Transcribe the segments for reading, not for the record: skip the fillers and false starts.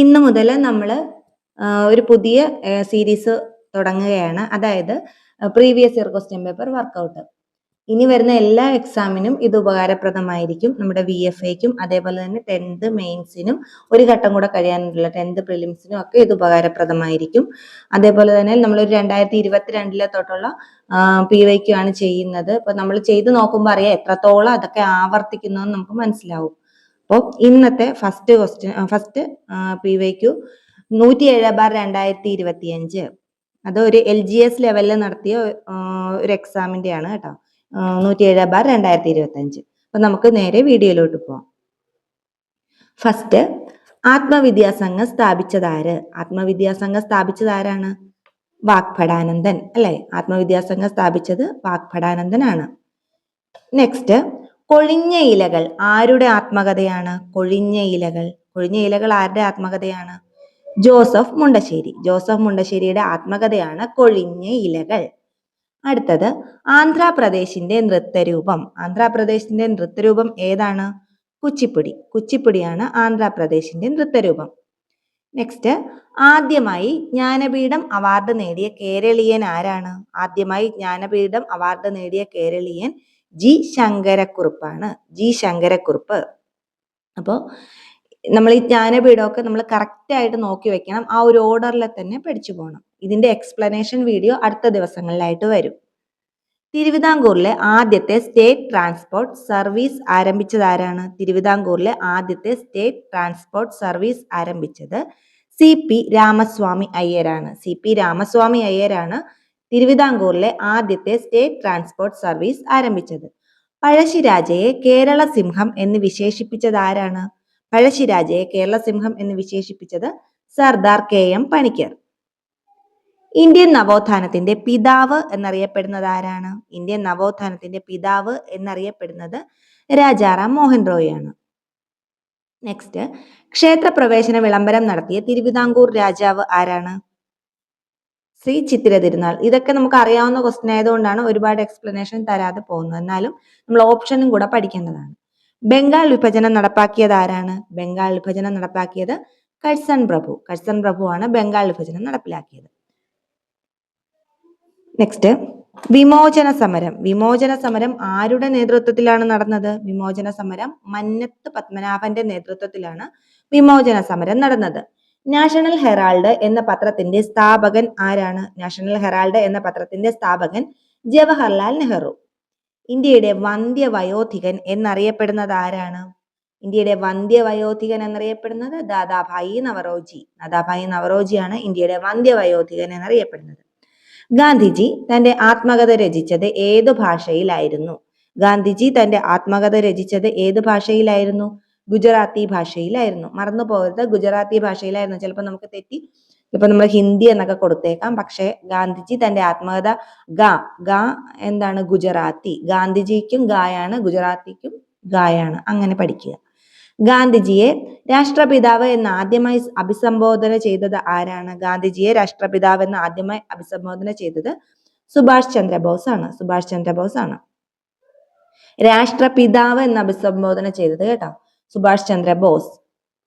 ഇന്ന് മുതൽ നമ്മൾ ഒരു പുതിയ സീരീസ് തുടങ്ങുകയാണ്. അതായത് previous year question paper workout. ഇനി വരുന്ന എല്ലാ എക്സാമിനും ഇത് ഉപകാരപ്രദമായിരിക്കും. നമ്മുടെ VFAയ്ക്കും അതേപോലെ തന്നെ 10th മെയിൻസിനും ഒരു ഘട്ടം കൂടെ കഴിയാനുള്ള 10th പ്രിലിംസിനും ഒക്കെ ഇത് ഉപകാരപ്രദമായിരിക്കും. അതേപോലെ തന്നെ നമ്മളൊരു 2022 തൊട്ടുള്ള PYQ ആണ് ചെയ്യുന്നത്. അപ്പോൾ നമ്മൾ ചെയ്ത് നോക്കുമ്പോൾ അറിയാം എത്രത്തോളം അതൊക്കെ ആവർത്തിക്കുന്നതെന്ന് നമുക്ക് മനസ്സിലാവും. അപ്പോൾ ഇന്നത്തെ ഫസ്റ്റ് PYQ 107/2025. അത് ഒരു LGS ലെവലിൽ നടത്തിയ ഒരു എക്സാമിന്റെ ആണ് കേട്ടോ. 107/2025. അപ്പൊ നമുക്ക് നേരെ വീഡിയോയിലോട്ട് പോവാം. ഫസ്റ്റ്, ആത്മവിദ്യാസംഘം സ്ഥാപിച്ചതാര്? ആത്മവിദ്യാസംഘം സ്ഥാപിച്ചത് ആരാണ്? വാഗ്ഭടാനന്ദൻ അല്ലെ? ആത്മവിദ്യാസംഘം സ്ഥാപിച്ചത് വാഗ്ഭടാനന്ദൻ ആണ്. നെക്സ്റ്റ്, കൊഴിഞ്ഞ ഇലകൾ ആരുടെ ആത്മകഥയാണ്? കൊഴിഞ്ഞ ഇലകൾ. കൊഴിഞ്ഞ ഇലകൾ ആരുടെ ആത്മകഥയാണ്? ജോസഫ് മുണ്ടശ്ശേരി. ജോസഫ് മുണ്ടശ്ശേരിയുടെ ആത്മകഥയാണ് കൊഴിഞ്ഞ ഇലകൾ. അടുത്തത്, ആന്ധ്രാപ്രദേശിന്റെ നൃത്തരൂപം. ആന്ധ്രാപ്രദേശിന്റെ നൃത്തരൂപം ഏതാണ്? കുച്ചിപ്പുടി. കുച്ചിപ്പുടിയാണ് ആന്ധ്രാപ്രദേശിന്റെ നൃത്തരൂപം. നെക്സ്റ്റ്, ആദ്യമായി ജ്ഞാനപീഠം അവാർഡ് നേടിയ കേരളീയൻ ആരാണ്? ആദ്യമായി ജ്ഞാനപീഠം അവാർഡ് നേടിയ കേരളീയൻ G. ശങ്കരക്കുറുപ്പാണ്. G. ശങ്കരക്കുറുപ്പ്. അപ്പോൾ നമ്മൾ ഈ ജ്ഞാനപീഠമൊക്കെ നമ്മൾ കറക്റ്റ് ആയിട്ട് നോക്കി വെക്കണം. ആ ഒരു ഓർഡറിൽ തന്നെ പഠിച്ചു പോകണം. ഇതിന്റെ എക്സ്പ്ലനേഷൻ വീഡിയോ അടുത്ത ദിവസങ്ങളിലായിട്ട് വരും. തിരുവിതാംകൂറിലെ ആദ്യത്തെ സ്റ്റേറ്റ് ട്രാൻസ്പോർട്ട് സർവീസ് ആരംഭിച്ചത് ആരാണ്? തിരുവിതാംകൂറിലെ ആദ്യത്തെ സ്റ്റേറ്റ് ട്രാൻസ്പോർട്ട് സർവീസ് ആരംഭിച്ചത് CP രാമസ്വാമി അയ്യരാണ്. CP രാമസ്വാമി അയ്യരാണ് തിരുവിതാംകൂറിലെ ആദ്യത്തെ സ്റ്റേറ്റ് ട്രാൻസ്പോർട്ട് സർവീസ് ആരംഭിച്ചത്. പഴശ്ശിരാജയെ കേരള സിംഹം എന്ന് വിശേഷിപ്പിച്ചത് ആരാണ്? പഴശ്ശിരാജയെ കേരള സിംഹം എന്ന് വിശേഷിപ്പിച്ചത് സർദാർ KM പണിക്കർ. ഇന്ത്യൻ നവോത്ഥാനത്തിന്റെ പിതാവ് എന്നറിയപ്പെടുന്നത് ആരാണ്? ഇന്ത്യൻ നവോത്ഥാനത്തിന്റെ പിതാവ് എന്നറിയപ്പെടുന്നത് രാജാറാം മോഹൻ റോയ് ആണ്. നെക്സ്റ്റ്, ക്ഷേത്രപ്രവേശന വിളംബരം നടത്തിയ തിരുവിതാംകൂർ രാജാവ് ആരാണ്? ശ്രീ ചിത്തിര തിരുനാൾ. ഇതൊക്കെ നമുക്ക് അറിയാവുന്ന ക്വസ്റ്റ്യൻ ആയതുകൊണ്ടാണ് ഒരുപാട് എക്സ്പ്ലനേഷൻ തരാതെ പോകുന്നത്. എന്നാലും നമ്മൾ ഓപ്ഷനും കൂടെ പഠിക്കേണ്ടതാണ്. ബംഗാൾ വിഭജനം നടപ്പാക്കിയത് ആരാണ്? ബംഗാൾ വിഭജനം നടപ്പാക്കിയത് കഴ്സൺ പ്രഭു. കഴ്സൺ പ്രഭു ആണ് ബംഗാൾ വിഭജനം നടപ്പിലാക്കിയത്. നെക്സ്റ്റ്, വിമോചന സമരം. വിമോചന സമരം ആരുടെ നേതൃത്വത്തിലാണ് നടന്നത്? വിമോചന സമരം മന്നത്ത് പത്മനാഭന്റെ നേതൃത്വത്തിലാണ് വിമോചന സമരം നടന്നത്. നാഷണൽ ഹെറാൾഡ് എന്ന പത്രത്തിന്റെ സ്ഥാപകൻ ആരാണ്? നാഷണൽ ഹെറാൾഡ് എന്ന പത്രത്തിന്റെ സ്ഥാപകൻ ജവഹർലാൽ നെഹ്റു. ഇന്ത്യയുടെ വന്ധ്യവയോധികൻ എന്നറിയപ്പെടുന്നത് ആരാണ്? ഇന്ത്യയുടെ വന്ധ്യവയോധികൻ എന്നറിയപ്പെടുന്നത് ദാദാഭായി നവറോജി. ദാദാഭായി നവറോജിയാണ് ഇന്ത്യയുടെ വന്ധ്യവയോധികൻ എന്നറിയപ്പെടുന്നത്. ഗാന്ധിജി തന്റെ ആത്മകഥ രചിച്ചത് ഏതു ഭാഷയിലായിരുന്നു? ഗാന്ധിജി തന്റെ ആത്മകഥ രചിച്ചത് ഏത് ഭാഷയിലായിരുന്നു? ഗുജറാത്തി ഭാഷയിലായിരുന്നു. മറന്നു പോകരുത്, ഗുജറാത്തി ഭാഷയിലായിരുന്നു. ചിലപ്പോൾ നമുക്ക് തെറ്റി ഇപ്പൊ നമ്മൾ ഹിന്ദി എന്നൊക്കെ കൊടുത്തേക്കാം. പക്ഷെ ഗാന്ധിജി തന്റെ ആത്മകഥ ഗ എന്താണ്? ഗുജറാത്തി. ഗാന്ധിജിക്കും ഗായാണ്, ഗുജറാത്തിക്കും ഗായാണ്. അങ്ങനെ പഠിക്കുക. ഗാന്ധിജിയെ രാഷ്ട്രപിതാവ് എന്ന് ആദ്യമായി അഭിസംബോധന ചെയ്തത് ആരാണ്? ഗാന്ധിജിയെ രാഷ്ട്രപിതാവ് എന്ന് ആദ്യമായി അഭിസംബോധന ചെയ്തത് സുഭാഷ് ചന്ദ്രബോസ് ആണ്. സുഭാഷ് ചന്ദ്രബോസ് ആണ് രാഷ്ട്രപിതാവ് എന്ന് അഭിസംബോധന ചെയ്തത് കേട്ടോ, സുഭാഷ് ചന്ദ്രബോസ്.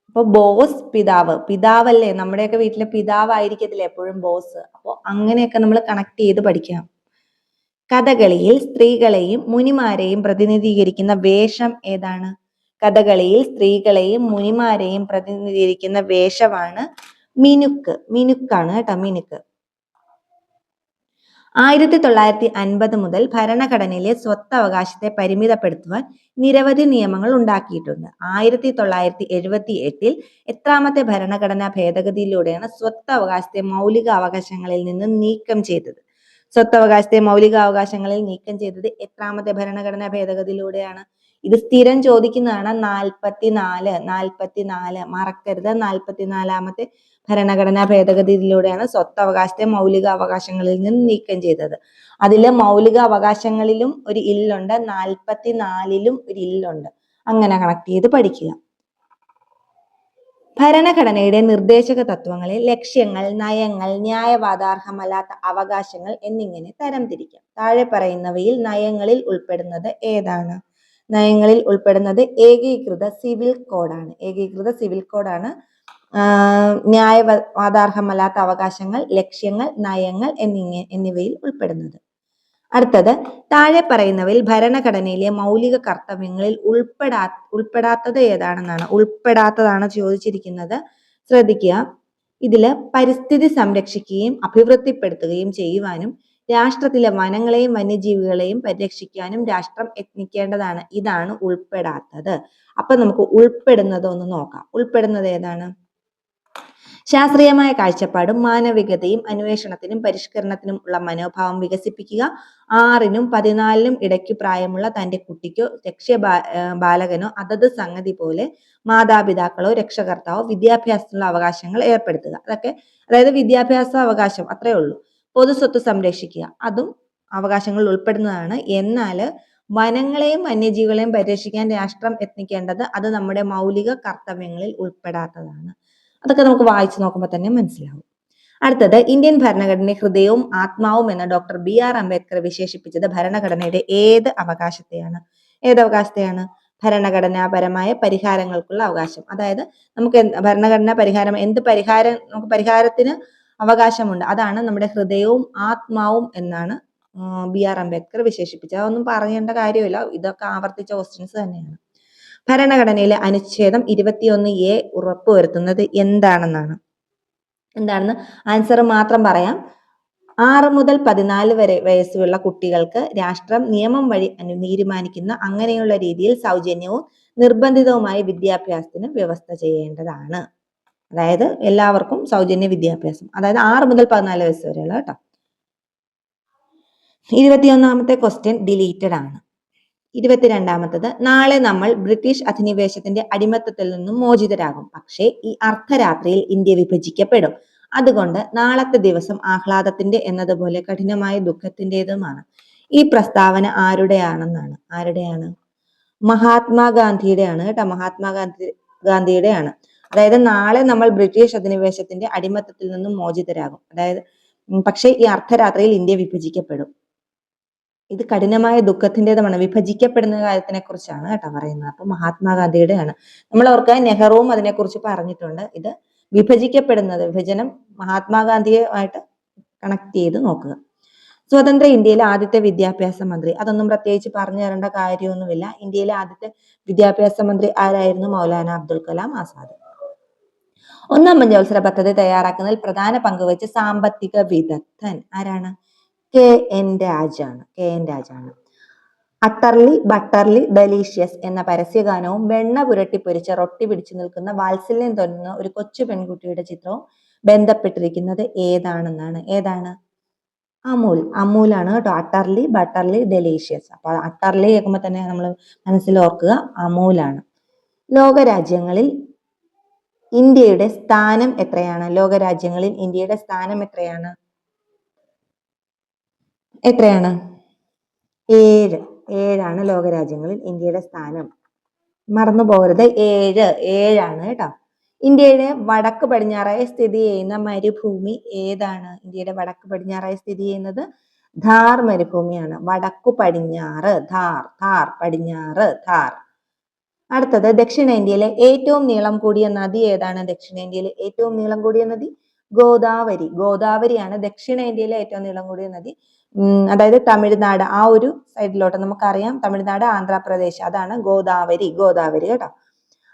അപ്പൊ ബോസ് പിതാവ്, പിതാവല്ലേ? നമ്മുടെയൊക്കെ വീട്ടിലെ പിതാവായിരിക്കത്തില്ല എപ്പോഴും ബോസ്. അപ്പോൾ അങ്ങനെയൊക്കെ നമ്മൾ കണക്ട് ചെയ്ത് പഠിക്കാം. കഥകളിയിൽ സ്ത്രീകളെയും മുനിമാരെയും പ്രതിനിധീകരിക്കുന്ന വേഷം ഏതാണ്? കഥകളിയിൽ സ്ത്രീകളെയും മുനിമാരെയും പ്രതിനിധീകരിക്കുന്ന വേഷമാണ് മിനുക്ക്. മിനുക്കാണ് കേട്ടോ, മിനുക്ക്. 1950 മുതൽ ഭരണഘടനയിലെ സ്വത്തവകാശത്തെ പരിമിതപ്പെടുത്തുവാൻ നിരവധി നിയമങ്ങൾ ഉണ്ടാക്കിയിട്ടുണ്ട്. 1978 എത്രാമത്തെ ഭരണഘടനാ ഭേദഗതിയിലൂടെയാണ് സ്വത്തവകാശത്തെ മൗലിക അവകാശങ്ങളിൽ നിന്ന് നീക്കം ചെയ്തത്? സ്വത്തവകാശത്തെ മൗലികാവകാശങ്ങളിൽ നീക്കം ചെയ്തത് എത്രാമത്തെ ഭരണഘടനാ ഭേദഗതിയിലൂടെയാണ്? ഇത് സ്ഥിരം ചോദിക്കുന്നതാണ്. 44 മറക്കരുത്. 44ാമത്തെ ഭരണഘടനാ ഭേദഗതിയിലൂടെയാണ് സ്വത്തവകാശത്തെ മൗലിക അവകാശങ്ങളിൽ നിന്ന് നീക്കം ചെയ്തത്. അതില് മൗലിക അവകാശങ്ങളിലും ഒരു ഇല്ലുണ്ട്, 44ലും ഒരു ഇല്ലുണ്ട്. അങ്ങനെ കണക്ട് ചെയ്ത് പഠിക്കുക. ഭരണഘടനയുടെ നിർദ്ദേശക തത്വങ്ങളെ ലക്ഷ്യങ്ങൾ, നയങ്ങൾ, ന്യായവാദാർഹമല്ലാത്ത അവകാശങ്ങൾ എന്നിങ്ങനെ തരംതിരിക്കാം. താഴെ പറയുന്നവയിൽ നയങ്ങളിൽ ഉൾപ്പെടുന്നത് ഏതാണ്? നയങ്ങളിൽ ഉൾപ്പെടുന്നത് ഏകീകൃത സിവിൽ കോഡാണ്. ഏകീകൃത സിവിൽ കോഡാണ് ന്യായവാദാർഹമല്ലാത്ത അവകാശങ്ങൾ, ലക്ഷ്യങ്ങൾ, നയങ്ങൾ എന്നിവയിൽ ഉൾപ്പെടുന്നത്. അടുത്തത്, താഴെ പറയുന്നവയിൽ ഭരണഘടനയിലെ മൗലിക കർത്തവ്യങ്ങളിൽ ഉൾപ്പെടാത്തത് ഏതാണെന്നാണ്. ഉൾപ്പെടാത്തതാണ് ചോദിച്ചിരിക്കുന്നത്. ശ്രദ്ധിക്കുക. ഇതില് പരിസ്ഥിതി സംരക്ഷിക്കുകയും അഭിവൃദ്ധിപ്പെടുത്തുകയും ചെയ്യുവാനും രാഷ്ട്രത്തിലെ വനങ്ങളെയും വന്യജീവികളെയും പരിരക്ഷിക്കാനും രാഷ്ട്രം യത്നിക്കേണ്ടതാണ്. ഇതാണ് ഉൾപ്പെടാത്തത്. അപ്പൊ നമുക്ക് ഉൾപ്പെടുന്നത് ഒന്ന് നോക്കാം. ഉൾപ്പെടുന്നത് ഏതാണ്? ശാസ്ത്രീയമായ കാഴ്ചപ്പാടും മാനവികതയും അന്വേഷണത്തിനും പരിഷ്കരണത്തിനും ഉള്ള മനോഭാവം വികസിപ്പിക്കുക. 6-നും 14-നും ഇടയ്ക്ക് പ്രായമുള്ള തന്റെ കുട്ടിക്കോ ബാലകനോ അതത് സംഗതി പോലെ മാതാപിതാക്കളോ രക്ഷകർത്താവോ വിദ്യാഭ്യാസത്തിനുള്ള അവകാശങ്ങൾ ഏർപ്പെടുത്തുക. അതൊക്കെ അതായത് വിദ്യാഭ്യാസ അവകാശം അത്രേ ഉള്ളൂ. പൊതുസ്വത്ത് സംരക്ഷിക്കുക, അതും അവകാശങ്ങളിൽ ഉൾപ്പെടുന്നതാണ്. എന്നാൽ വനങ്ങളെയും വന്യജീവികളെയും പരിരക്ഷിക്കാൻ രാഷ്ട്രം യത്നിക്കേണ്ടത് അത് നമ്മുടെ മൗലിക കർത്തവ്യങ്ങളിൽ ഉൾപ്പെടാത്തതാണ്. അതൊക്കെ നമുക്ക് വായിച്ചു നോക്കുമ്പോൾ തന്നെ മനസ്സിലാവും. അടുത്തത്, ഇന്ത്യൻ ഭരണഘടനയെ ഹൃദയവും ആത്മാവും എന്ന് ഡോക്ടർ BR അംബേദ്കർ വിശേഷിപ്പിച്ചത് ഭരണഘടനയുടെ ഏത് അവകാശത്തെയാണ്? ഏത് അവകാശത്തെയാണ്? ഭരണഘടനാപരമായ പരിഹാരങ്ങൾക്കുള്ള അവകാശം. അതായത് നമുക്ക് ഭരണഘടനാ പരിഹാരം, എന്ത് പരിഹാരം, നമുക്ക് പരിഹാരത്തിന് അവകാശമുണ്ട്. അതാണ് നമ്മുടെ ഹൃദയവും ആത്മാവും എന്നാണ് BR അംബേദ്കർ വിശേഷിപ്പിച്ചത്. അതൊന്നും പറയേണ്ട കാര്യമില്ല, ഇതൊക്കെ ആവർത്തിച്ച ക്വസ്റ്റ്യൻസ് തന്നെയാണ്. ഭരണഘടനയിലെ അനുച്ഛേദം 21A ഉറപ്പുവരുത്തുന്നത് എന്താണെന്നാണ്. എന്താണെന്ന് ആൻസർ മാത്രം പറയാം. 6 മുതൽ 14 വയസ്സുള്ള കുട്ടികൾക്ക് രാഷ്ട്രം നിയമം വഴി തീരുമാനിക്കുന്ന അങ്ങനെയുള്ള രീതിയിൽ സൗജന്യവും നിർബന്ധിതവുമായ വിദ്യാഭ്യാസത്തിന് വ്യവസ്ഥ ചെയ്യേണ്ടതാണ്. അതായത് എല്ലാവർക്കും സൗജന്യ വിദ്യാഭ്യാസം, അതായത് 6 മുതൽ 14 വയസ്സ് വരെയുള്ള കേട്ടോ. 21ാമത്തെ ക്വസ്റ്റ്യൻ ഡിലീറ്റഡ് ആണ്. 22ാമത്തത്, നാളെ നമ്മൾ ബ്രിട്ടീഷ് അധിനിവേശത്തിന്റെ അടിമത്തത്തിൽ നിന്നും മോചിതരാകും. പക്ഷേ ഈ അർദ്ധരാത്രിയിൽ ഇന്ത്യ വിഭജിക്കപ്പെടും. അതുകൊണ്ട് നാളത്തെ ദിവസം ആഹ്ലാദത്തിന്റെ എന്നതുപോലെ കഠിനമായ ദുഃഖത്തിൻ്റെതുമാണ്. ഈ പ്രസ്താവന ആരുടെയാണെന്നാണ്? ആരുടെയാണ്? മഹാത്മാഗാന്ധിയുടെയാണ് കേട്ടോ. മഹാത്മാഗാന്ധിയുടെയാണ്. അതായത് നാളെ നമ്മൾ ബ്രിട്ടീഷ് അധിനിവേശത്തിന്റെ അടിമത്തത്തിൽ നിന്നും മോചിതരാകും. അതായത് പക്ഷേ ഈ അർദ്ധരാത്രിയിൽ ഇന്ത്യ വിഭജിക്കപ്പെടും. ഇത് കഠിനമായ ദുഃഖത്തിൻ്റെതുമാണ്. വിഭജിക്കപ്പെടുന്ന കാര്യത്തിനെ കുറിച്ചാണ് കേട്ടോ പറയുന്നത്. അപ്പൊ മഹാത്മാഗാന്ധിയുടെയാണ്. നമ്മൾ ഓർക്കുക, നെഹ്റുവും അതിനെക്കുറിച്ച് പറഞ്ഞിട്ടുണ്ട്. ഇത് വിഭജിക്കപ്പെടുന്നത്, വിഭജനം മഹാത്മാഗാന്ധിയുമായിട്ട് കണക്ട് ചെയ്ത് നോക്കുക. സ്വതന്ത്ര ഇന്ത്യയിലെ ആദ്യത്തെ വിദ്യാഭ്യാസ മന്ത്രി, അതൊന്നും പ്രത്യേകിച്ച് പറഞ്ഞു തരേണ്ട കാര്യമൊന്നുമില്ല. ഇന്ത്യയിലെ ആദ്യത്തെ വിദ്യാഭ്യാസ മന്ത്രി ആരായിരുന്നു? മൗലാന അബ്ദുൽ കലാം ആസാദ്. 1ാം പഞ്ചവത്സര പദ്ധതി തയ്യാറാക്കുന്നതിൽ പ്രധാന പങ്കുവച്ച സാമ്പത്തിക വിദഗ്ധൻ ആരാണ്? KN രാജാണ്. അട്ടർലി ബട്ടർലി ഡെലീഷ്യസ് എന്ന പരസ്യഗാനവും വെണ്ണ പുരട്ടി പൊരിച്ച റൊട്ടി പിടിച്ചു നിൽക്കുന്ന വാത്സല്യം തോന്നുന്ന ഒരു കൊച്ചു പെൺകുട്ടിയുടെ ചിത്രവും ബന്ധപ്പെട്ടിരിക്കുന്നത് ഏതാണെന്നാണ്. ഏതാണ്? അമൂലാണ് കേട്ടോ. Utterly butterly delicious. അപ്പൊ അട്ടർലി കേൾക്കുമ്പോൾ തന്നെ നമ്മൾ മനസ്സിൽ ഓർക്കുക അമൂലാണ്. ലോകരാജ്യങ്ങളിൽ ഇന്ത്യയുടെ സ്ഥാനം എത്രയാണ്? ലോകരാജ്യങ്ങളിൽ ഇന്ത്യയുടെ സ്ഥാനം എത്രയാണ്? 7 ലോകരാജ്യങ്ങളിൽ ഇന്ത്യയുടെ സ്ഥാനം. മറന്നു പോകരുത്, 7 കേട്ടോ. ഇന്ത്യയുടെ വടക്ക് പടിഞ്ഞാറായി സ്ഥിതി ചെയ്യുന്ന മരുഭൂമി ഏതാണ്? ഇന്ത്യയുടെ വടക്ക് പടിഞ്ഞാറായി സ്ഥിതി ചെയ്യുന്നത് ഥാർ മരുഭൂമിയാണ്. വടക്കു പടിഞ്ഞാറ് ഥാർ, പടിഞ്ഞാറ് ഥാർ. അടുത്തത്, ദക്ഷിണേന്ത്യയിലെ ഏറ്റവും നീളം കൂടിയ നദി ഏതാണ്? ദക്ഷിണേന്ത്യയിലെ ഏറ്റവും നീളം കൂടിയ നദി ഗോദാവരിയാണ് ദക്ഷിണേന്ത്യയിലെ ഏറ്റവും നീളം കൂടിയ നദി. അതായത് തമിഴ്നാട് ആ ഒരു സൈഡിലോട്ട് നമുക്കറിയാം, തമിഴ്നാട്, ആന്ധ്രാപ്രദേശ്, അതാണ് ഗോദാവരി കേട്ടോ.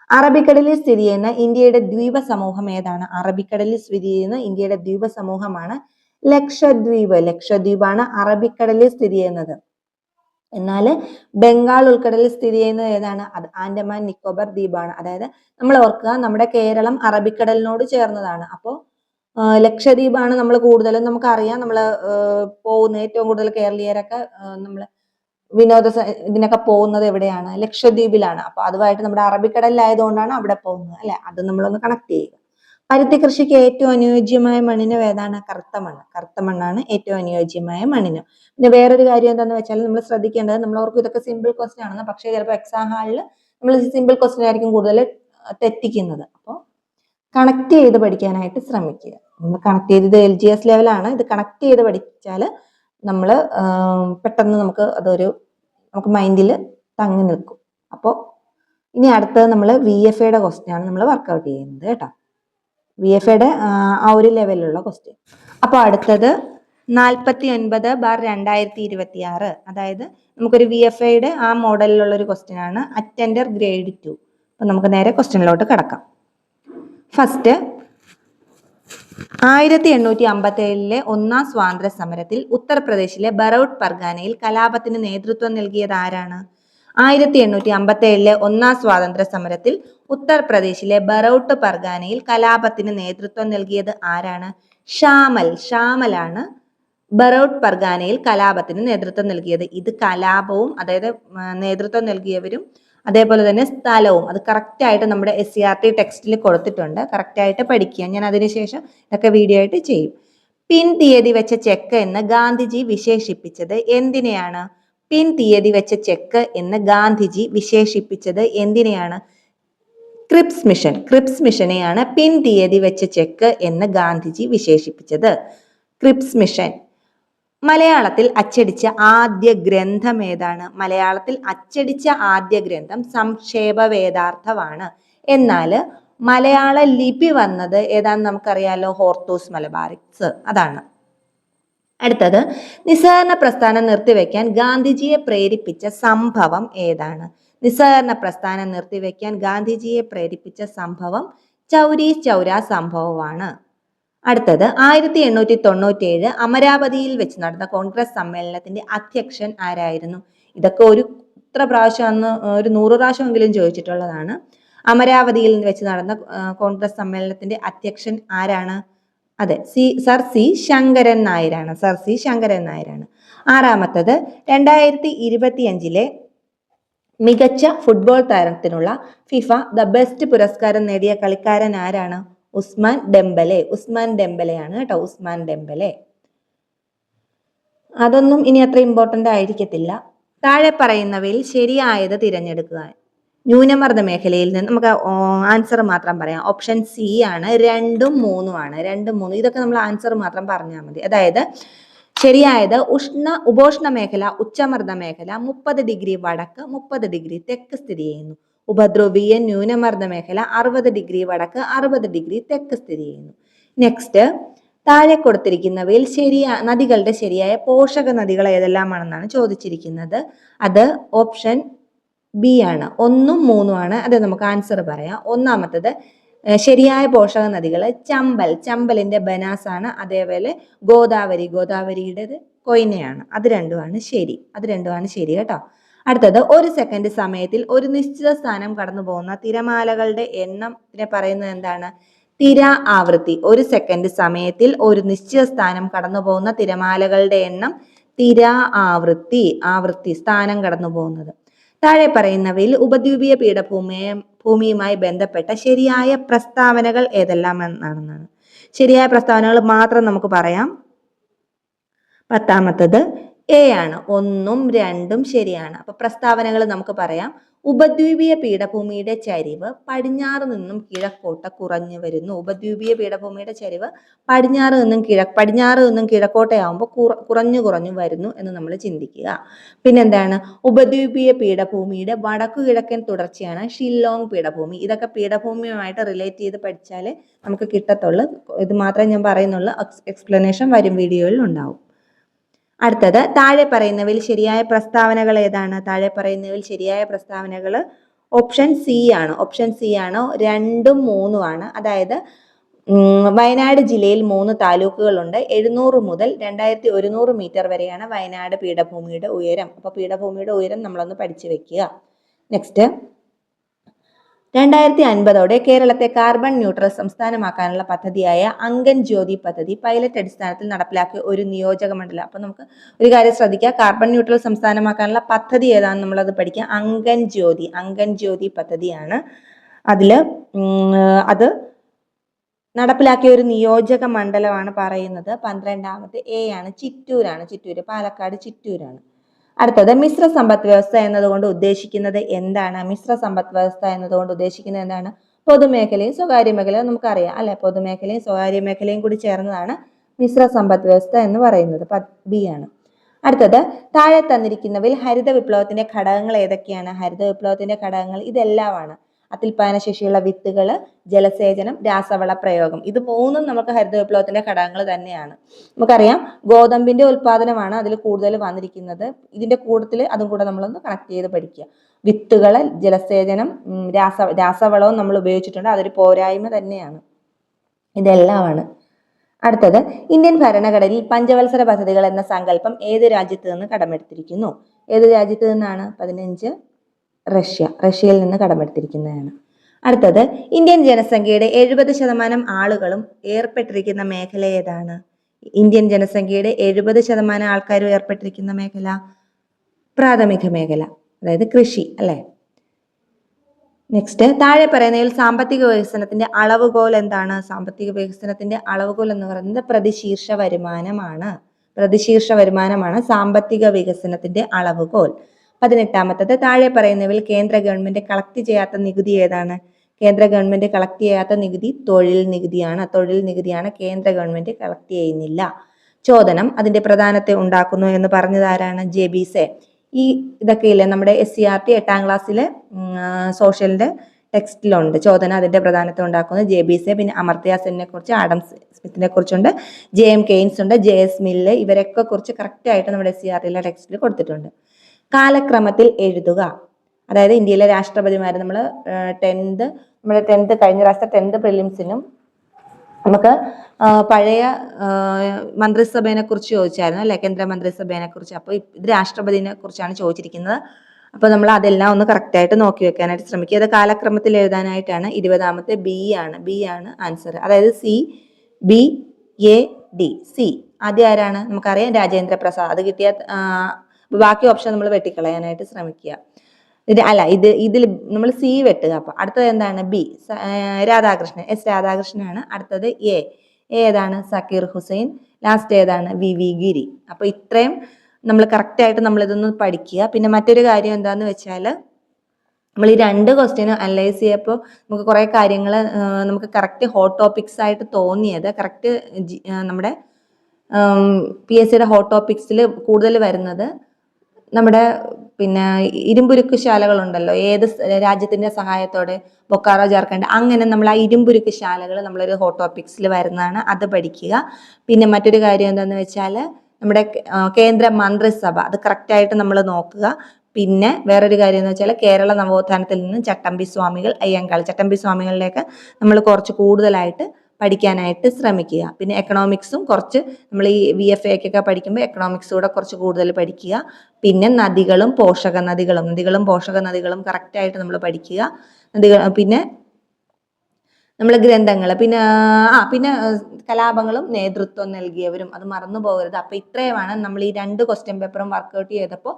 അറബിക്കടലിൽ സ്ഥിതി ചെയ്യുന്ന ഇന്ത്യയുടെ ദ്വീപ സമൂഹം ഏതാണ്? അറബിക്കടലിൽ സ്ഥിതി ചെയ്യുന്ന ഇന്ത്യയുടെ ദ്വീപ സമൂഹമാണ് ലക്ഷദ്വീപ്. ലക്ഷദ്വീപാണ് അറബിക്കടലിൽ സ്ഥിതി ചെയ്യുന്നത്. എന്നാൽ ബംഗാൾ ഉൾക്കടലിൽ സ്ഥിതി ചെയ്യുന്നത് ഏതാണ്? അത് ആൻഡമാൻ നിക്കോബർ ദ്വീപാണ്. അതായത് നമ്മൾ ഓർക്കുക, നമ്മുടെ കേരളം അറബിക്കടലിനോട് ചേർന്നതാണ്. അപ്പോൾ ലക്ഷദ്വീപാണ് നമ്മൾ കൂടുതലും, നമുക്കറിയാം, നമ്മൾ പോകുന്ന ഏറ്റവും കൂടുതൽ കേരളീയരൊക്കെ നമ്മൾ ഇതിനൊക്കെ പോകുന്നത് എവിടെയാണ്? ലക്ഷദ്വീപിലാണ്. അപ്പൊ അതുമായിട്ട് നമ്മുടെ അറബിക്കടലിലായതുകൊണ്ടാണ് അവിടെ പോകുന്നത്, അല്ലെ? അത് നമ്മളൊന്ന് കണക്ട് ചെയ്യുക. പരുത്തി കൃഷിക്ക് ഏറ്റവും അനുയോജ്യമായ മണ്ണിന് ഏതാണ്? കറുത്ത മണ്ണാണ് ഏറ്റവും അനുയോജ്യമായ മണ്ണിന്. പിന്നെ വേറൊരു കാര്യം എന്താണെന്ന് വെച്ചാൽ നമ്മൾ ശ്രദ്ധിക്കേണ്ടത്, നമ്മൾ ഓർക്കും ഇതൊക്കെ സിമ്പിൾ ക്വസ്റ്റ്യൻ ആണെന്ന്, പക്ഷേ ചിലപ്പോൾ എക്സാം ഹാളിൽ നമ്മൾ സിമ്പിൾ ക്വസ്റ്റ്യൻ ആയിരിക്കും കൂടുതൽ തെറ്റിക്കുന്നത്. അപ്പോൾ കണക്ട് ചെയ്ത് പഠിക്കാനായിട്ട് ശ്രമിക്കുക. നമ്മൾ കണക്ട് ചെയ്ത് LGS ലെവലാണ്, ഇത് കണക്ട് ചെയ്ത് പഠിച്ചാൽ നമ്മൾ പെട്ടെന്ന് നമുക്ക് മൈൻഡിൽ തങ്ങി നിൽക്കും. അപ്പോൾ ഇനി അടുത്തത് നമ്മൾ VFAയുടെ ക്വസ്റ്റ്യൻ ആണ് നമ്മൾ വർക്കൗട്ട് ചെയ്യുന്നത് കേട്ടോ. VFAയുടെ ആ ഒരു ലെവലിലുള്ള ക്വസ്റ്റ്യൻ. അപ്പോൾ അടുത്തത് 49/2026, അതായത് നമുക്കൊരു VFAയുടെ ആ മോഡലിലുള്ള ഒരു ക്വസ്റ്റ്യൻ ആണ്, അറ്റൻഡർ ഗ്രേഡ് 2. അപ്പൊ നമുക്ക് നേരെ ക്വസ്റ്റ്യനിലോട്ട് കടക്കാം. ഫസ്റ്റ്, 1857 ഒന്നാം സ്വാതന്ത്ര്യ സമരത്തിൽ ഉത്തർപ്രദേശിലെ ബറൌട്ട് പർഗാനയിൽ കലാപത്തിന് നേതൃത്വം നൽകിയത് ആരാണ്? 1857 ഒന്നാം സ്വാതന്ത്ര്യ സമരത്തിൽ ഉത്തർപ്രദേശിലെ ബറൌട്ട് പർഗാനയിൽ കലാപത്തിന് നേതൃത്വം നൽകിയത് ആരാണ്? ഷാമലാണ് ബറൌട്ട് പർഗാനയിൽ കലാപത്തിന് നേതൃത്വം നൽകിയത്. ഇത് കലാപവും, അതായത് നേതൃത്വം നൽകിയവരും അതേപോലെ തന്നെ സ്ഥലവും അത് കറക്റ്റ് ആയിട്ട് നമ്മുടെ SCERT ടെക്സ്റ്റിൽ കൊടുത്തിട്ടുണ്ട്. കറക്റ്റ് ആയിട്ട് പഠിക്കുക. ഞാൻ അതിനുശേഷം ഇതൊക്കെ വീഡിയോ ആയിട്ട് ചെയ്യും. പിൻ തീയതി വെച്ച ചെക്ക് എന്ന് ഗാന്ധിജി വിശേഷിപ്പിച്ചത് എന്തിനെയാണ്? പിൻ തീയതി വെച്ച ചെക്ക് എന്ന് ഗാന്ധിജി വിശേഷിപ്പിച്ചത് എന്തിനെയാണ്? ക്രിപ്സ് മിഷനെയാണ് പിൻ തീയതി വെച്ച ചെക്ക് എന്ന് ഗാന്ധിജി വിശേഷിപ്പിച്ചത്. Cripps mission. മലയാളത്തിൽ അച്ചടിച്ച ആദ്യ ഗ്രന്ഥം ഏതാണ്? മലയാളത്തിൽ അച്ചടിച്ച ആദ്യ ഗ്രന്ഥം സംക്ഷേപ വേദാർത്ഥമാണ്. എന്നാൽ മലയാള ലിപി വന്നത് ഏതാണെന്ന് നമുക്കറിയാലോ, ഹോർത്തൂസ് മലബാറിക്സ്, അതാണ്. അടുത്തത്, നിസ്സഹകരണ പ്രസ്ഥാനം നിർത്തിവെക്കാൻ ഗാന്ധിജിയെ പ്രേരിപ്പിച്ച സംഭവം ഏതാണ്? നിസ്സഹകരണ പ്രസ്ഥാനം നിർത്തിവെക്കാൻ ഗാന്ധിജിയെ പ്രേരിപ്പിച്ച സംഭവം ചൗരി ചൗരാ സംഭവമാണ്. അടുത്തത്, 1897 അമരാവതിയിൽ വെച്ച് നടന്ന കോൺഗ്രസ് സമ്മേളനത്തിന്റെ അധ്യക്ഷൻ ആരായിരുന്നു? ഇതൊക്കെ ഇത്ര പ്രാവശ്യം അന്ന് ഒരു 100 പ്രാവശ്യമെങ്കിലും ചോദിച്ചിട്ടുള്ളതാണ്. അമരാവതിയിൽ വെച്ച് നടന്ന കോൺഗ്രസ് സമ്മേളനത്തിന്റെ അധ്യക്ഷൻ ആരാണ്? അതെ, സർ സി ശങ്കരൻ നായരാണ്. ആറാമത്തത്, 2025 മികച്ച ഫുട്ബോൾ താരത്തിനുള്ള ഫിഫ ദ ബെസ്റ്റ് പുരസ്കാരം നേടിയ കളിക്കാരൻ ആരാണ്? ഉസ്മാൻ ഡെംബലെയാണ് കേട്ടോ, ഉസ്മാൻ ഡെംബലെ. അതൊന്നും ഇനി അത്ര ഇമ്പോർട്ടന്റ് ആയിരിക്കത്തില്ല. താഴെ പറയുന്നവയിൽ ശരിയായത് തിരഞ്ഞെടുക്കുക. ന്യൂനമർദ്ദ മേഖലയിൽ നിന്ന് നമുക്ക് ആൻസർ മാത്രം പറയാം. ഓപ്ഷൻ സി ആണ്, 2ഉം 3ഉം ആണ്. 2ഉം 3ഉം ഇതൊക്കെ നമ്മൾ ആൻസർ മാത്രം പറഞ്ഞാൽ മതി. അതായത് ശരിയായത് ഉപോഷ്ണ മേഖല, ഉച്ചമർദ്ദ മേഖല 30 ഡിഗ്രി വടക്ക് 30 ഡിഗ്രി തെക്ക് സ്ഥിതി ചെയ്യുന്നു. ഉപദ്രവീയ ന്യൂനമർദ്ദ മേഖല 60 ഡിഗ്രി വടക്ക് 60 ഡിഗ്രി തെക്ക് സ്ഥിതി ചെയ്യുന്നു. നെക്സ്റ്റ്, താഴെ കൊടുത്തിരിക്കുന്നവയിൽ നദികളുടെ ശരിയായ പോഷക നദികൾ ഏതെല്ലാമാണെന്നാണ് ചോദിച്ചിരിക്കുന്നത്. അത് ഓപ്ഷൻ ബി ആണ്, 1ഉം 3ഉം ആണ്. അത് നമുക്ക് ആൻസർ പറയാം. ഒന്നാമത്തത് ശരിയായ പോഷക നദികൾ ചമ്പലിന്റെ ബനാസ് ആണ്. അതേപോലെ ഗോദാവരിയുടേത് കൊയ്നയാണ്. അത് രണ്ടുമാണ് ശരി കേട്ടോ. അടുത്തത്, 1 സെക്കൻഡ് സമയത്തിൽ ഒരു നിശ്ചിത സ്ഥാനം കടന്നു പോകുന്ന തിരമാലകളുടെ എണ്ണത്തിനെ പറയുന്നത് എന്താണ്? തിര ആവൃത്തി. 1 സെക്കൻഡ് സമയത്തിൽ ഒരു നിശ്ചിത സ്ഥാനം കടന്നു പോകുന്ന തിരമാലകളുടെ എണ്ണം തിര ആവൃത്തി, സ്ഥാനം കടന്നു പോകുന്നത്. താഴെ പറയുന്നവയിൽ ഉപദ്വീപീയ പീഠഭൂമിയുമായി ബന്ധപ്പെട്ട ശരിയായ പ്രസ്താവനകൾ ഏതെല്ലാം എന്നാണെന്നാണ്. ശരിയായ പ്രസ്താവനകൾ മാത്രം നമുക്ക് പറയാം. 10ാമത്തത് എ ആണ്, 1ഉം 2ഉം ശരിയാണ്. അപ്പൊ പ്രസ്താവനകൾ നമുക്ക് പറയാം. ഉപദ്വീപീയ പീഠഭൂമിയുടെ ചരിവ് പടിഞ്ഞാറ് നിന്നും കിഴക്കോട്ട് കുറഞ്ഞു വരുന്നു. ഉപദ്വീപീയ പീഠഭൂമിയുടെ ചരിവ് പടിഞ്ഞാറ് നിന്നും കിഴക്കോട്ടയാവുമ്പോൾ കുറഞ്ഞു വരുന്നു എന്ന് നമ്മൾ ചിന്തിക്കുക. പിന്നെന്താണ്? ഉപദ്വീപീയ പീഠഭൂമിയുടെ വടക്കു കിഴക്കൻ തുടർച്ചയാണ് ഷില്ലോങ് പീഠഭൂമി. ഇതൊക്കെ പീഠഭൂമിയുമായിട്ട് റിലേറ്റ് ചെയ്ത് പഠിച്ചാലേ നമുക്ക് കിട്ടത്തുള്ളൂ. ഇത് മാത്രമേ ഞാൻ പറയുന്നുള്ളൂ. എക്സ്പ്ലനേഷൻ വരും വീഡിയോയിൽ ഉണ്ടാവും. അടുത്തത്, താഴെ പറയുന്നവയിൽ ശരിയായ പ്രസ്താവനകൾ ഏതാണ്? താഴെ പറയുന്നവയിൽ ശരിയായ പ്രസ്താവനകൾ ഓപ്ഷൻ സി ആണ്, 2ഉം 3ഉം ആണ്. അതായത് വയനാട് ജില്ലയിൽ 3 താലൂക്കുകളുണ്ട്. 700 മുതൽ 2100 മീറ്റർ വരെയാണ് വയനാട് പീഠഭൂമിയുടെ ഉയരം. അപ്പൊ പീഠഭൂമിയുടെ ഉയരം നമ്മളൊന്ന് പഠിച്ചു വെക്കുക. നെക്സ്റ്റ്, 2050 കേരളത്തെ കാർബൺ ന്യൂട്രൽ സംസ്ഥാനമാക്കാനുള്ള പദ്ധതിയായ അങ്കൻ ജ്യോതി പദ്ധതി പൈലറ്റ് അടിസ്ഥാനത്തിൽ നടപ്പിലാക്കിയ ഒരു നിയോജക മണ്ഡലം. അപ്പൊ നമുക്ക് ഒരു കാര്യം ശ്രദ്ധിക്കാം, കാർബൺ ന്യൂട്രൽ സംസ്ഥാനമാക്കാനുള്ള പദ്ധതി ഏതാണെന്ന് നമ്മളത് പഠിക്കാം. അങ്കൻ ജ്യോതി പദ്ധതിയാണ്. അത് നടപ്പിലാക്കിയ ഒരു നിയോജക മണ്ഡലമാണ് പറയുന്നത്. 12ാമത്തെ എ ആണ്, ചിറ്റൂര്, പാലക്കാട് ചിറ്റൂരാണ്. അടുത്തത്, മിശ്ര സമ്പദ് വ്യവസ്ഥ എന്നതുകൊണ്ട് ഉദ്ദേശിക്കുന്നത് എന്താണ്? പൊതുമേഖലയും സ്വകാര്യ മേഖലയും നമുക്കറിയാം അല്ലെ. പൊതുമേഖലയും സ്വകാര്യ മേഖലയും കൂടി ചേർന്നതാണ് മിശ്ര സമ്പദ് വ്യവസ്ഥ എന്ന് പറയുന്നത്. ബി ആണ്. അടുത്തത്, താഴെ തന്നിരിക്കുന്നവയിൽ ഹരിത വിപ്ലവത്തിന്റെ ഘടകങ്ങൾ ഏതൊക്കെയാണ്? ഹരിത വിപ്ലവത്തിന്റെ ഘടകങ്ങൾ ഇതെല്ലാമാണ്. അത്യുൽപാദന ശേഷിയുള്ള വിത്തുകൾ, ജലസേചനം, രാസവള പ്രയോഗം. ഇത് മൂന്നും നമുക്ക് ഹരിത വിപ്ലവത്തിന്റെ ഘടകങ്ങൾ തന്നെയാണ്. നമുക്കറിയാം ഗോതമ്പിന്റെ ഉൽപാദനമാണ് അതിൽ കൂടുതൽ വന്നിരിക്കുന്നത്. ഇതിന്റെ കൂട്ടത്തിൽ അതും കൂടെ നമ്മളൊന്ന് കണക്ട് ചെയ്ത് പഠിക്കുക. വിത്തുകൾ, ജലസേചനം, രാസവളവും നമ്മൾ ഉപയോഗിച്ചിട്ടുണ്ട്. അതൊരു പോരായ്മ തന്നെയാണ്. ഇതെല്ലാമാണ്. അടുത്തത്, ഇന്ത്യൻ ഭരണഘടനയിൽ പഞ്ചവത്സര പദ്ധതികൾ എന്ന സങ്കല്പം ഏത് രാജ്യത്ത് നിന്ന് കടമെടുത്തിരിക്കുന്നു? ഏത് രാജ്യത്ത് നിന്നാണ്? 15 റഷ്യയിൽ നിന്ന് കടമെടുത്തിരിക്കുന്നതാണ്. അടുത്തത്, ഇന്ത്യൻ ജനസംഖ്യയുടെ 70% ആളുകളും ഏർപ്പെട്ടിരിക്കുന്ന മേഖല ഏതാണ്? ഇന്ത്യൻ ജനസംഖ്യയുടെ 70% ആൾക്കാരും ഏർപ്പെട്ടിരിക്കുന്ന മേഖല പ്രാഥമിക മേഖല, അതായത് കൃഷി അല്ലെ. നെക്സ്റ്റ്, താഴെ പറയുന്നതിൽ സാമ്പത്തിക വികസനത്തിന്റെ അളവുകോൽ എന്താണ്? സാമ്പത്തിക വികസനത്തിന്റെ അളവുകോൽ എന്ന് പറയുന്നത് പ്രതിശീർഷ വരുമാനമാണ് സാമ്പത്തിക വികസനത്തിന്റെ അളവുകോൽ. 18ാമത്തത്, താഴെ പറയുന്നവയിൽ കേന്ദ്ര ഗവൺമെന്റ് കളക്ട് ചെയ്യാത്ത നികുതി ഏതാണ്? കേന്ദ്ര ഗവൺമെന്റ് കളക്ട് ചെയ്യാത്ത നികുതി തൊഴിൽ നികുതിയാണ്. കേന്ദ്ര ഗവൺമെന്റ് കളക്ട് ചെയ്യുന്നില്ല. ചോദനം അതിന്റെ പ്രധാനത്തെ ഉണ്ടാക്കുന്നു എന്ന് പറഞ്ഞത് ആരാണ്? ജെബിസെ. ഈ ഇതൊക്കെ ഇല്ലേ നമ്മുടെ SCERT 8ാം ക്ലാസ്സിലെ സോഷ്യലിന്റെ ടെക്സ്റ്റിലുണ്ട്. ചോദന അതിന്റെ പ്രധാനത്തെ ഉണ്ടാക്കുന്നത് ജെബിസെ. പിന്നെ അമർത്യ സെന്നിനെ കുറിച്ച്, ആഡം സ്മിത്തിനെ കുറിച്ചുണ്ട്, JM കെയ്ൻസ് ഉണ്ട്, JS മില്ല്, ഇവരൊക്കെ കുറിച്ച് കറക്റ്റ് ആയിട്ട് നമ്മുടെ SCERTയിലെ ടെക്സ്റ്റിൽ കൊടുത്തിട്ടുണ്ട്. കാലക്രമത്തിൽ എഴുതുക. അതായത് ഇന്ത്യയിലെ രാഷ്ട്രപതിമാർ നമ്മൾ 10th കഴിഞ്ഞ പ്രാവശ്യത്തെ 10th പ്രിലിംസിനും നമുക്ക് പഴയ മന്ത്രിസഭയെ കുറിച്ച് ചോദിച്ചായിരുന്നു അല്ലെ, കേന്ദ്ര മന്ത്രിസഭയെ കുറിച്ച്. അപ്പോൾ ഇത് രാഷ്ട്രപതിനെ കുറിച്ചാണ് ചോദിച്ചിരിക്കുന്നത്. അപ്പോൾ നമ്മൾ അതെല്ലാം ഒന്ന് കറക്റ്റ് ആയിട്ട് നോക്കി വെക്കാനായിട്ട് ശ്രമിക്കുക. അത് കാലക്രമത്തിൽ എഴുതാനായിട്ടാണ്. 20ാമത്തെ ബി ആണ് ആൻസർ. അതായത് CBAD. സി ആദ്യം ആരാണ്? നമുക്കറിയാം രാജേന്ദ്ര പ്രസാദ്. അത് കിട്ടിയ ബാക്കി ഓപ്ഷൻ നമ്മൾ വെട്ടിക്കളയാനായിട്ട് ശ്രമിക്കുക. ഇതിൽ നമ്മൾ സി വെട്ടുക. അപ്പൊ അടുത്തത് എന്താണ്? ബി രാധാകൃഷ്ണൻ. രാധാകൃഷ്ണനാണ്. അടുത്തത് ഏതാണ്? സക്കീർ ഹുസൈൻ. ലാസ്റ്റ് ഏതാണ്? VV ഗിരി. അപ്പൊ ഇത്രയും നമ്മൾ കറക്റ്റ് ആയിട്ട് നമ്മൾ ഇതൊന്ന് പഠിക്കുക. പിന്നെ മറ്റൊരു കാര്യം എന്താന്ന് വെച്ചാൽ, നമ്മൾ ഈ 2 ക്വസ്റ്റ്യനും അനലൈസ് ചെയ്യപ്പോൾ നമുക്ക് കുറെ കാര്യങ്ങൾ നമുക്ക് കറക്റ്റ് ഹോട്ട് ടോപ്പിക്സ് ആയിട്ട് തോന്നിയത്, കറക്റ്റ് നമ്മുടെ PSCയുടെ ഹോട്ട് ടോപ്പിക്സിൽ കൂടുതൽ വരുന്നത് നമ്മുടെ പിന്നെ ഇരുമ്പുരുക്ക് ശാലകളുണ്ടല്ലോ, ഏത് രാജ്യത്തിന്റെ സഹായത്തോടെ, ബൊക്കാറോ, ജാർഖണ്ഡ്, അങ്ങനെ നമ്മൾ ആ ഇരുമ്പുരുക്ക് ശാലകൾ നമ്മളൊരു ഹോട്ട് ടോപ്പിക്സിൽ വരുന്നതാണ്. അത് പഠിക്കുക. പിന്നെ മറ്റൊരു കാര്യം എന്താണെന്ന് വെച്ചാൽ നമ്മുടെ കേന്ദ്ര മന്ത്രിസഭ, അത് കറക്റ്റായിട്ട് നമ്മൾ നോക്കുക. പിന്നെ വേറൊരു കാര്യം എന്ന് വെച്ചാൽ കേരള നവോത്ഥാനത്തിൽ നിന്ന് ചട്ടമ്പി സ്വാമികൾ, അയ്യങ്കാളി, ചട്ടമ്പി സ്വാമികളിലേക്ക് നമ്മൾ കുറച്ച് കൂടുതലായിട്ട് പഠിക്കാനായിട്ട് ശ്രമിക്കുക. പിന്നെ എക്കണോമിക്സും കുറച്ച് നമ്മൾ ഈ VFA ഒക്കെ പഠിക്കുമ്പോൾ എക്കണോമിക്സ് കൂടെ കുറച്ച് കൂടുതൽ പഠിക്കുക. പിന്നെ നദികളും പോഷക നദികളും കറക്റ്റായിട്ട് നമ്മൾ പഠിക്കുക. പിന്നെ നമ്മൾ ഗ്രന്ഥങ്ങൾ, പിന്നെ കലാപങ്ങളും നേതൃത്വം നൽകിയവരും, അത് മറന്നു പോകരുത്. അപ്പൊ ഇത്രയുമാണ് നമ്മൾ ഈ 2 ക്വസ്റ്റ്യൻ പേപ്പറും വർക്ക്ഔട്ട് ചെയ്തപ്പോൾ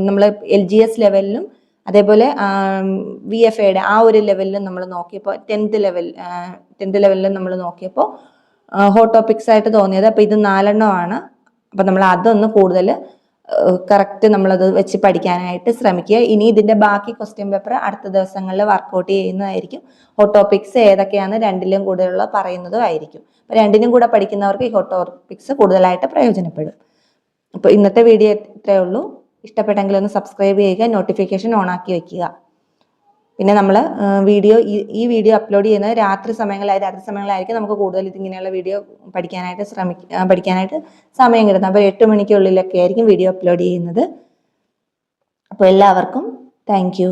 നമ്മൾ LGS ലെവലിലും അതേപോലെ VFAയുടെ ആ ഒരു ലെവലിലും നമ്മൾ നോക്കിയപ്പോൾ 10th ലെവലിലും നമ്മൾ നോക്കിയപ്പോൾ ഹോട്ട് ടോപ്പിക്സ് ആയിട്ട് തോന്നിയത്. അപ്പൊ ഇത് 4 അപ്പൊ നമ്മൾ അതൊന്ന് കൂടുതൽ കറക്റ്റ് നമ്മളത് വെച്ച് പഠിക്കാനായിട്ട് ശ്രമിക്കുക. ഇനി ഇതിന്റെ ബാക്കി ക്വസ്റ്റ്യൻ പേപ്പർ അടുത്ത ദിവസങ്ങളിൽ വർക്ക്ഔട്ട് ചെയ്യുന്നതായിരിക്കും. ഹോട്ട് ടോപ്പിക്സ് ഏതൊക്കെയാണ് 2ലും കൂടുതലുള്ള പറയുന്നതും ആയിരിക്കും. അപ്പൊ 2നും കൂടെ പഠിക്കുന്നവർക്ക് ഈ ഹോട്ട് ടോപ്പിക്സ് കൂടുതലായിട്ട് പ്രയോജനപ്പെടും. അപ്പോൾ ഇന്നത്തെ വീഡിയോ ഇത്രയേ ഉള്ളൂ. ഇഷ്ടപ്പെട്ടെങ്കിൽ ഒന്ന് സബ്സ്ക്രൈബ് ചെയ്യുക, നോട്ടിഫിക്കേഷൻ ഓൺ ആക്കി വെക്കുക. പിന്നെ നമ്മൾ ഈ വീഡിയോ അപ്ലോഡ് ചെയ്യുന്നത് രാത്രി സമയങ്ങളായിരിക്കും നമുക്ക് കൂടുതൽ ഇങ്ങനെയുള്ള വീഡിയോ പഠിക്കാനായിട്ട് സമയം കിട്ടുന്നത്. അപ്പോൾ 8 മണിക്കുള്ളിലൊക്കെ ആയിരിക്കും വീഡിയോ അപ്ലോഡ് ചെയ്യുന്നത്. അപ്പോൾ എല്ലാവർക്കും താങ്ക് യു.